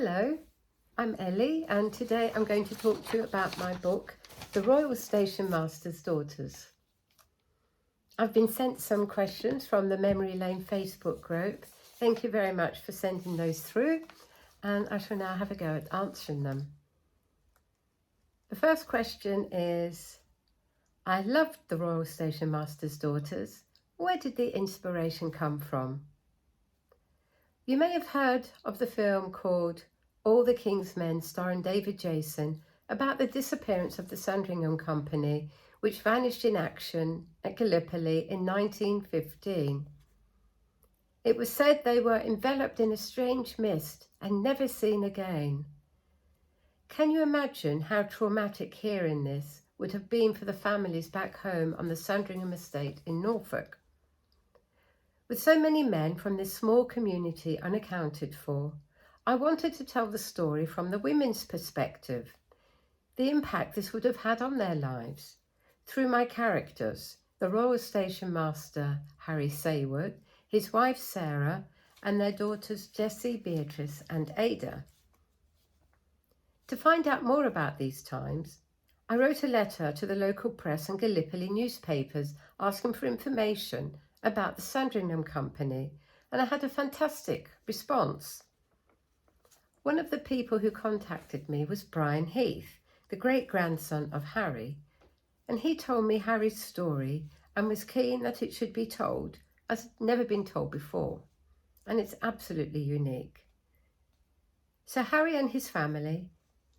Hello, I'm Ellie and today I'm going to talk to you about my book, The Royal Station Master's Daughters. I've been sent some questions from the Memory Lane Facebook group. Thank you very much for sending those through, and I shall now have a go at answering them. The first question is, I loved The Royal Station Master's Daughters. Where did the inspiration come from? You may have heard of the film called All the King's Men, starring David Jason, about the disappearance of the Sandringham Company, which vanished in action at Gallipoli in 1915. It was said they were enveloped in a strange mist and never seen again. Can you imagine how traumatic hearing this would have been for the families back home on the Sandringham estate in Norfolk? With so many men from this small community unaccounted for, I wanted to tell the story from the women's perspective, the impact this would have had on their lives, through my characters, the Royal Station Master Harry Saward, his wife Sarah, and their daughters Jessie, Beatrice and Ada. To find out more about these times, I wrote a letter to the local press and Gallipoli newspapers asking for information about the Sandringham Company, and I had a fantastic response. One of the people who contacted me was Brian Heath, the great-grandson of Harry, and he told me Harry's story and was keen that it should be told, as it had never been told before, and it's absolutely unique. So Harry and his family,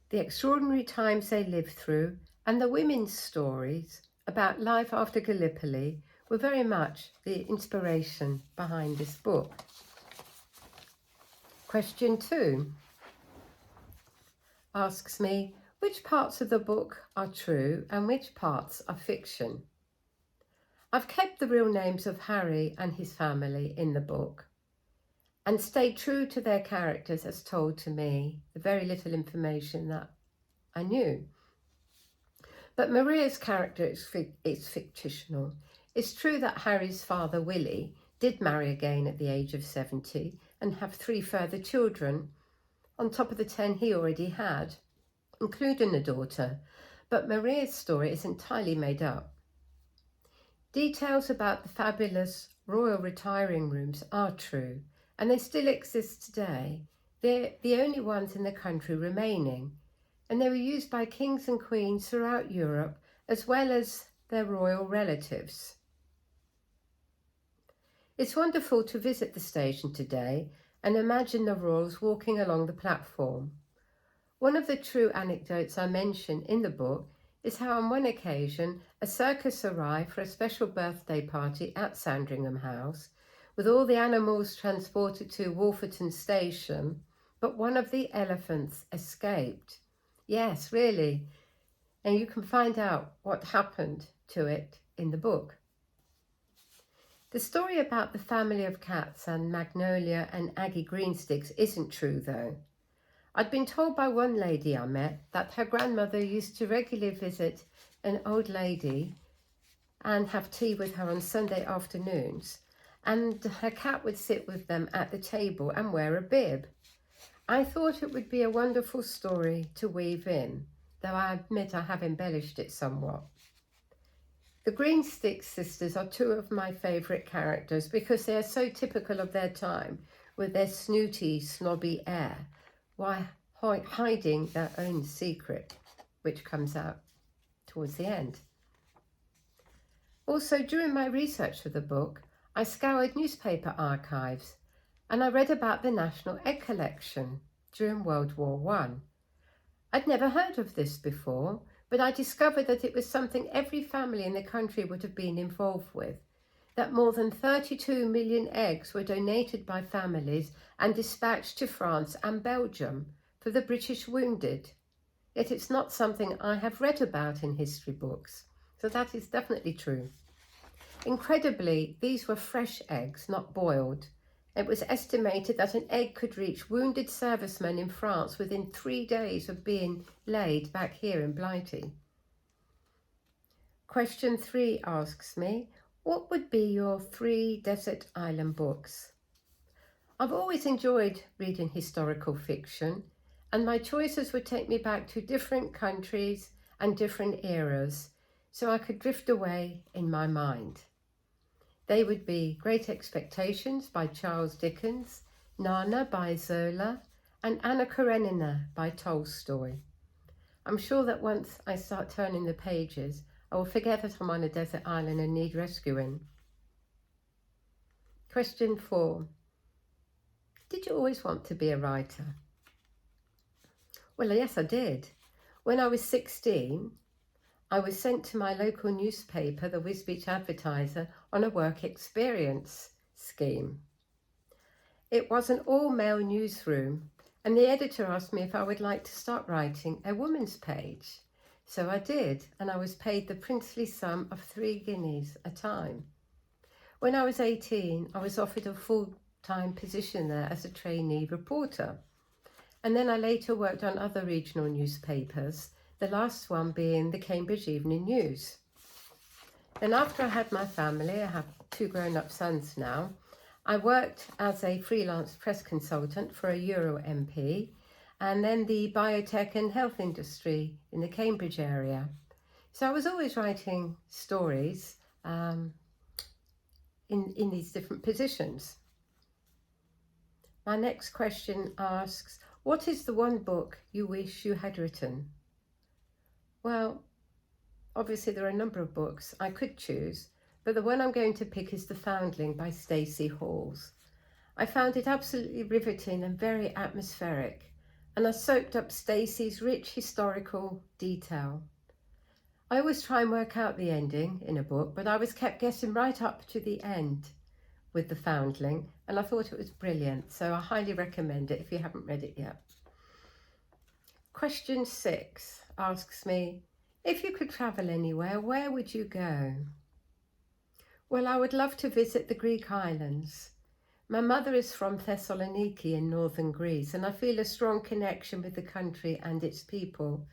the extraordinary times they lived through, and the women's stories about life after Gallipoli were very much the inspiration behind this book. Question 2 asks me, which parts of the book are true and which parts are fiction? I've kept the real names of Harry and his family in the book and stayed true to their characters as told to me, the very little information that I knew. But Maria's character is fictional. It's true that Harry's father, Willie, did marry again at the age of 70 and have 3 further children, on top of the 10 he already had, including a daughter, but Maria's story is entirely made up. Details about the fabulous royal retiring rooms are true, and they still exist today. They're the only ones in the country remaining, and they were used by kings and queens throughout Europe, as well as their royal relatives. It's wonderful to visit the station today and imagine the royals walking along the platform. One of the true anecdotes I mention in the book is how on one occasion a circus arrived for a special birthday party at Sandringham House, with all the animals transported to Wolferton Station, but one of the elephants escaped. Yes, really. And you can find out what happened to it in the book. The story about the family of cats and Magnolia and Aggie Greensticks isn't true, though. I'd been told by one lady I met that her grandmother used to regularly visit an old lady and have tea with her on Sunday afternoons, and her cat would sit with them at the table and wear a bib. I thought it would be a wonderful story to weave in, though I admit I have embellished it somewhat. The Greensticks sisters are 2 of my favourite characters because they are so typical of their time, with their snooty, snobby air, while hiding their own secret, which comes out towards the end. Also, during my research for the book, I scoured newspaper archives and I read about the National Egg Collection during World War I. I'd never heard of this before, but I discovered that it was something every family in the country would have been involved with, that more than 32 million eggs were donated by families and dispatched to France and Belgium for the British wounded. Yet it's not something I have read about in history books, so that is definitely true. Incredibly, these were fresh eggs, not boiled. It was estimated that an egg could reach wounded servicemen in France within 3 days of being laid back here in Blighty. Question 3 asks me, what would be your 3 desert island books? I've always enjoyed reading historical fiction, and my choices would take me back to different countries and different eras, so I could drift away in my mind. They would be Great Expectations by Charles Dickens, Nana by Zola, and Anna Karenina by Tolstoy. I'm sure that once I start turning the pages, I will forget that I'm on a desert island and need rescuing. Question 4. Did you always want to be a writer? Well, yes, I did. When I was 16, I was sent to my local newspaper, the Wisbech Advertiser, on a work experience scheme. It was an all-male newsroom, and the editor asked me if I would like to start writing a woman's page. So I did, and I was paid the princely sum of 3 guineas a time. When I was 18, I was offered a full-time position there as a trainee reporter. And then I later worked on other regional newspapers, the last one being the Cambridge Evening News. Then after I had my family, I have 2 grown-up sons now, I worked as a freelance press consultant for a Euro MP and then the biotech and health industry in the Cambridge area. So I was always writing stories in these different positions. My next question asks, what is the one book you wish you had written? Well, obviously there are a number of books I could choose, but the one I'm going to pick is The Foundling by Stacey Halls. I found it absolutely riveting and very atmospheric, and I soaked up Stacey's rich historical detail. I always try and work out the ending in a book, but I was kept getting right up to the end with The Foundling, and I thought it was brilliant, so I highly recommend it if you haven't read it yet. Question 6 asks me, if you could travel anywhere, where would you go? Well, I would love to visit the Greek islands. My mother is from Thessaloniki in northern Greece, and I feel a strong connection with the country and its people.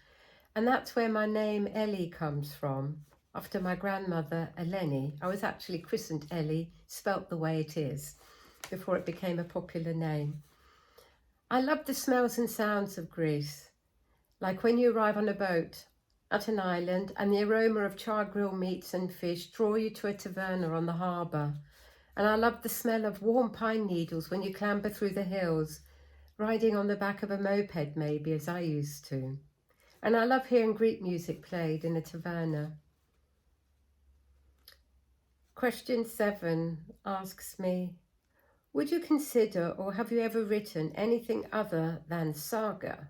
And that's where my name Ellie comes from, after my grandmother Eleni. I was actually christened Ellie, spelt the way it is, before it became a popular name. I love the smells and sounds of Greece, like when you arrive on a boat at an island and the aroma of charred grilled meats and fish draw you to a taverna on the harbour. And I love the smell of warm pine needles when you clamber through the hills, riding on the back of a moped maybe, as I used to. And I love hearing Greek music played in a taverna. Question 7 asks me, would you consider or have you ever written anything other than saga?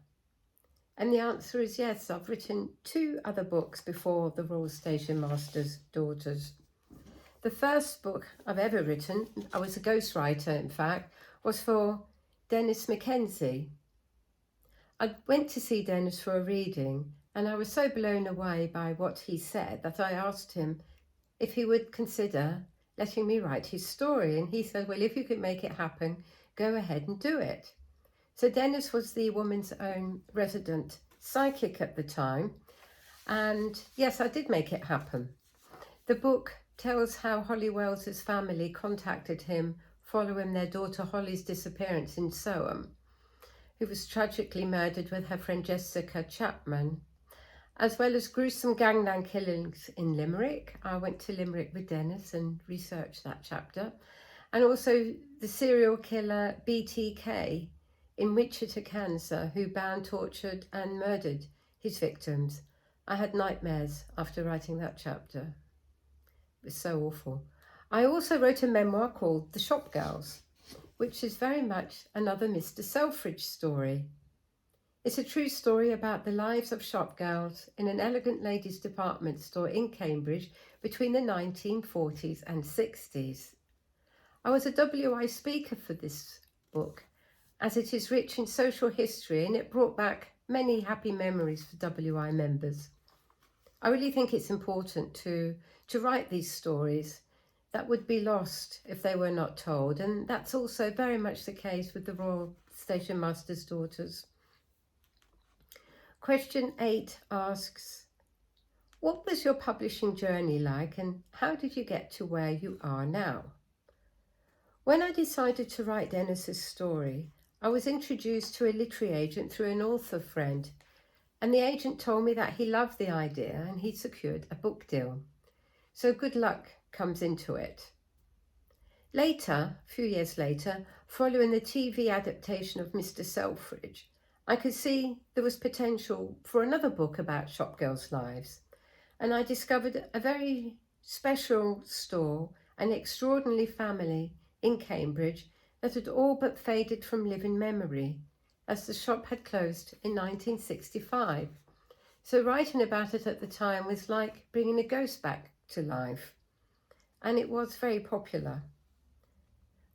And the answer is yes. I've written 2 other books before The Royal Station Master's Daughters. The first book I've ever written, I was a ghostwriter in fact, was for Dennis Mackenzie. I went to see Dennis for a reading and I was so blown away by what he said that I asked him if he would consider letting me write his story, and he said, well, if you could make it happen, go ahead and do it. So Dennis was the Woman's Own resident psychic at the time, and yes, I did make it happen. The book tells how Holly Wells's family contacted him following their daughter Holly's disappearance in Soham, who was tragically murdered with her friend Jessica Chapman, as well as gruesome gangland killings in Limerick. I went to Limerick with Dennis and researched that chapter, and also the serial killer BTK in Wichita, Kansas, who bound, tortured and murdered his victims. I had nightmares after writing that chapter. It was so awful. I also wrote a memoir called The Shop Girls, which is very much another Mr. Selfridge story. It's a true story about the lives of shop girls in an elegant ladies' department store in Cambridge between the 1940s and 60s. I was a WI speaker for this book, as it is rich in social history and it brought back many happy memories for WI members. I really think it's important to write these stories that would be lost if they were not told, and that's also very much the case with the Royal Station Master's Daughters. Question 8 asks, what was your publishing journey like and how did you get to where you are now? When I decided to write Dennis's story, I was introduced to a literary agent through an author friend, and the agent told me that he loved the idea and he'd secured a book deal. So good luck comes into it. Later, a few years later, following the TV adaptation of Mr. Selfridge, I could see there was potential for another book about shop girls' lives, and I discovered a very special store, an extraordinary family in Cambridge that had all but faded from living memory, as the shop had closed in 1965. So writing about it at the time was like bringing a ghost back to life, and it was very popular.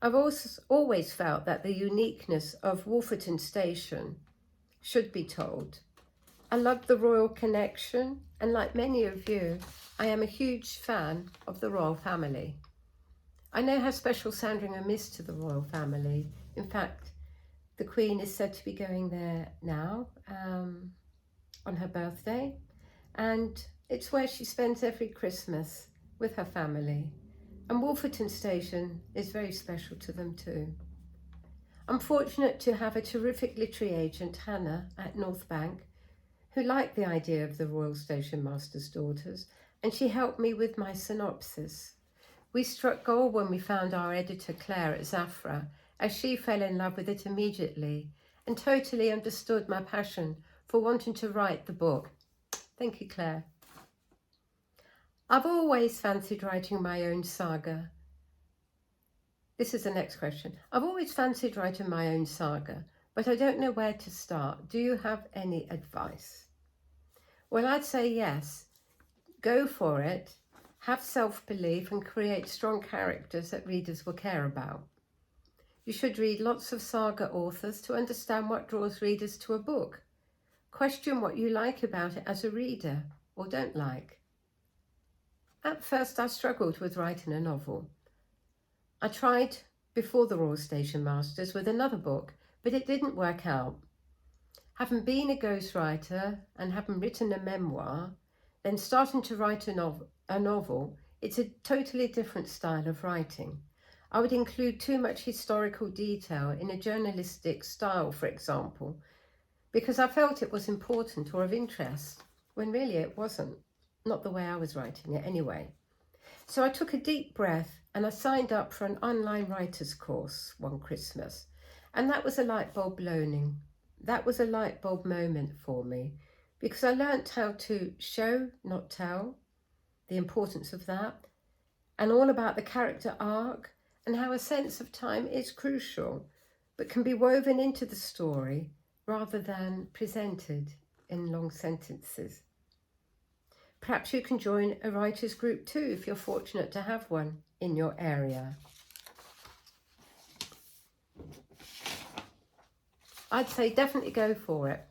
I've also always felt that the uniqueness of Wolferton Station should be told. I love the royal connection, and like many of you, I am a huge fan of the royal family. I know how special Sandringham is to the royal family. In fact, the Queen is said to be going there now on her birthday, and it's where she spends every Christmas with her family. And Wolferton Station is very special to them too. I'm fortunate to have a terrific literary agent, Hannah, at North Bank, who liked the idea of the Royal Station Master's Daughters, and she helped me with my synopsis. We struck gold when we found our editor, Claire, at Zafra, as she fell in love with it immediately and totally understood my passion for wanting to write the book. Thank you, Claire. I've always fancied writing my own saga. This is the next question. I've always fancied writing my own saga, but I don't know where to start. Do you have any advice? Well, I'd say yes. Go for it. Have self-belief and create strong characters that readers will care about. You should read lots of saga authors to understand what draws readers to a book. Question what you like about it as a reader or don't like. At first, I struggled with writing a novel. I tried before the Royal Station Masters with another book, but it didn't work out. Having been a ghostwriter and having written a memoir, then starting to write a novel, it's a totally different style of writing. I would include too much historical detail in a journalistic style, for example, because I felt it was important or of interest, when really it wasn't. Not the way I was writing it anyway. So I took a deep breath and I signed up for an online writer's course one Christmas. And that was a light bulb learning. That was a light bulb moment for me, because I learnt how to show, not tell, the importance of that, and all about the character arc and how a sense of time is crucial, but can be woven into the story rather than presented in long sentences. Perhaps you can join a writers group too if you're fortunate to have one in your area. I'd say definitely go for it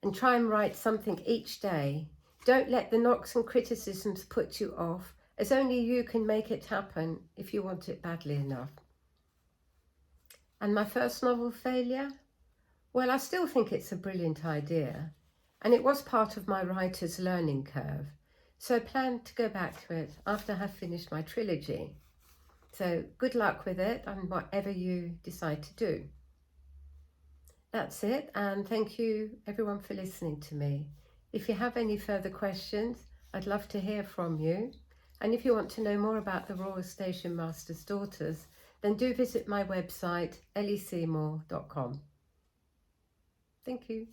and try and write something each day. Don't let the knocks and criticisms put you off, as only you can make it happen if you want it badly enough. And my first novel failure? Well, I still think it's a brilliant idea, and it was part of my writer's learning curve. So I plan to go back to it after I have finished my trilogy. So good luck with it and whatever you decide to do. That's it, and thank you everyone for listening to me. If you have any further questions, I'd love to hear from you. And if you want to know more about the Royal Station Master's Daughters, then do visit my website, elleeseymour.com. Thank you.